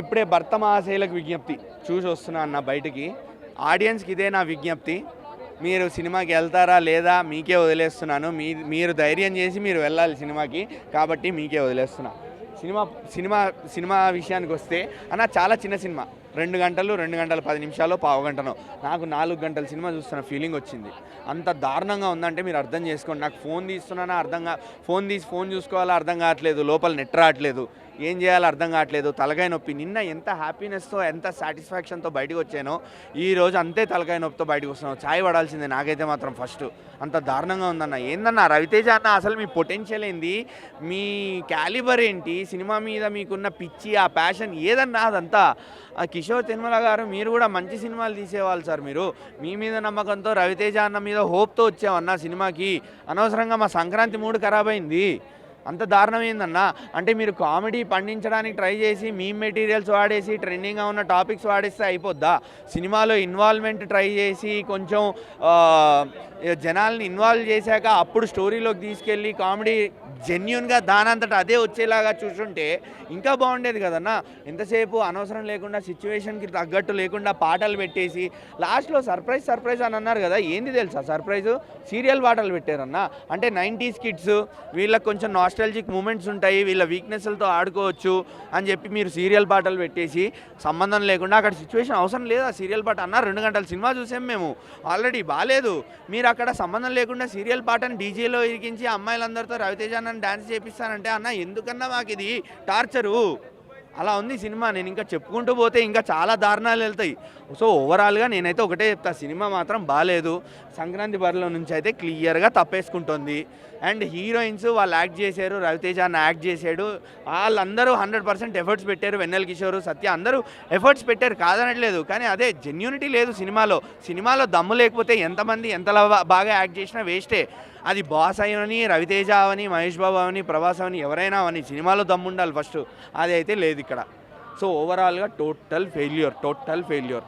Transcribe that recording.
ఇప్పుడే భర్త మహాశైలకు విజ్ఞప్తి చూసి వస్తున్నా అన్న బయటికి. ఆడియన్స్కి ఇదే నా విజ్ఞప్తి, మీరు సినిమాకి వెళ్తారా లేదా మీకే వదిలేస్తున్నాను. మీరు ధైర్యం చేసి మీరు వెళ్ళాలి సినిమాకి, కాబట్టి మీకే వదిలేస్తున్నా. సినిమా సినిమా సినిమా విషయానికి వస్తే అన్న చాలా చిన్న సినిమా, 2 గంటలు 2 గంటల 10 నిమిషాలు పావు గంటనో, నాకు 4 గంటల సినిమా చూస్తున్న ఫీలింగ్ వచ్చింది. అంత దారుణంగా ఉందంటే మీరు అర్థం చేసుకోండి. నాకు ఫోన్ తీస్తున్నానా ఫోన్ చూసుకోవాలా అర్థం కావట్లేదు, లోపల నెట్ రావట్లేదు, ఏం చేయాలో అర్థం కావట్లేదు, తలకాయ నొప్పి. నిన్న ఎంత హ్యాపీనెస్తో ఎంత సాటిస్ఫాక్షన్తో బయటకు వచ్చానో ఈరోజు అంతే తలకాయ నొప్పితో బయటకు వస్తున్నాను. ఛాయ్ పడాల్సిందే నాకైతే మాత్రం ఫస్ట్. అంత దారుణంగా ఉందన్న. ఏందన్న రవితేజ అన్న, అసలు మీ పొటెన్షియల్ ఏంది, మీ క్యాలిబర్ ఏంటి, సినిమా మీద మీకున్న పిచ్చి ఆ ప్యాషన్ ఏదన్నా అదంతా. కిషోర్ తిరుమల గారు మీరు కూడా మంచి సినిమాలు తీసేవాళ్ళు సార్. మీరు మీ మీద నమ్మకంతో రవితేజ అన్న మీద హోప్తో వచ్చామన్న సినిమాకి. అనవసరంగా మా సంక్రాంతి మూడు ఖరాబ్ అయింది. అంత దారుణమైందన్న. అంటే మీరు కామెడీ పండించడానికి ట్రై చేసి మీమ్ మెటీరియల్స్ వాడేసి ట్రెండింగ్గా ఉన్న టాపిక్స్ వాడేస్తే అయిపోద్దా? సినిమాలో ఇన్వాల్వ్మెంట్ ట్రై చేసి కొంచెం జనాల్ని ఇన్వాల్వ్ చేశాక అప్పుడు స్టోరీలోకి తీసుకెళ్ళి కామెడీ జెన్యున్గా దానంతట అదే వచ్చేలాగా చూసుంటే ఇంకా బాగుండేది కదన్నా. ఎంతసేపు అనవసరం లేకుండా సిచ్యువేషన్కి తగ్గట్టు లేకుండా పాటలు పెట్టేసి లాస్ట్లో సర్ప్రైజ్ అని అన్నారు కదా, ఏంది తెలుసా సర్ప్రైజు? సీరియల్ పాటలు పెట్టారన్నా. అంటే 90s కిడ్స్, వీళ్ళకి కొంచెం నాస్టాలజిక్ మూమెంట్స్ ఉంటాయి, వీళ్ళ వీక్నెస్లతో ఆడుకోవచ్చు అని చెప్పి మీరు సీరియల్ పాటలు పెట్టేసి సంబంధం లేకుండా అక్కడ సిచ్యువేషన్ అవసరం లేదా సీరియల్ పాట అన్న. 2 గంటల సినిమా చూసాం మేము ఆల్రెడీ, బాగాలేదు. మీరు అక్కడ సంబంధం లేకుండా సీరియల్ పాటను డీజేలో ఇరికించి అమ్మాయిలందరితో రవితేజ నన్ను డాన్స్ చేపిస్తానంటే అన్న ఎందుకన్నా మాకు ఇది టార్చరు. అలా ఉంది సినిమా. నేను ఇంకా చెప్పుకుంటూ పోతే ఇంకా చాలా దారుణాలు వెళ్తాయి. సో ఓవరాల్గా నేనైతే ఒకటే చెప్తా, సినిమా మాత్రం బాగాలేదు. సంక్రాంతి బరిలో నుంచి అయితే క్లియర్గా తప్పేసుకుంటుంది. అండ్ హీరోయిన్స్ వాళ్ళు యాక్ట్ చేశారు, రవితేజ అన్న యాక్ట్ చేశాడు, వాళ్ళందరూ 100% ఎఫర్ట్స్ పెట్టారు. వెన్నెల కిషోర్, సత్య అందరూ ఎఫర్ట్స్ పెట్టారు, కాదనట్లేదు. కానీ అదే జెన్యూనిటీ లేదు సినిమాలో దమ్ము లేకపోతే ఎంతమంది ఎంతలా బాగా యాక్ట్ చేసినా వేస్టే. అది బాస్ అవని, రవితేజ అవని, మహేష్ బాబు అవని, ప్రభాస్ అవని, ఎవరైనా అవని, సినిమాలో దమ్ము ఉండాలి ఫస్ట్. అది అయితే లేదు ఇక్కడ. సో ఓవరాల్గా టోటల్ ఫెయిల్యూర్.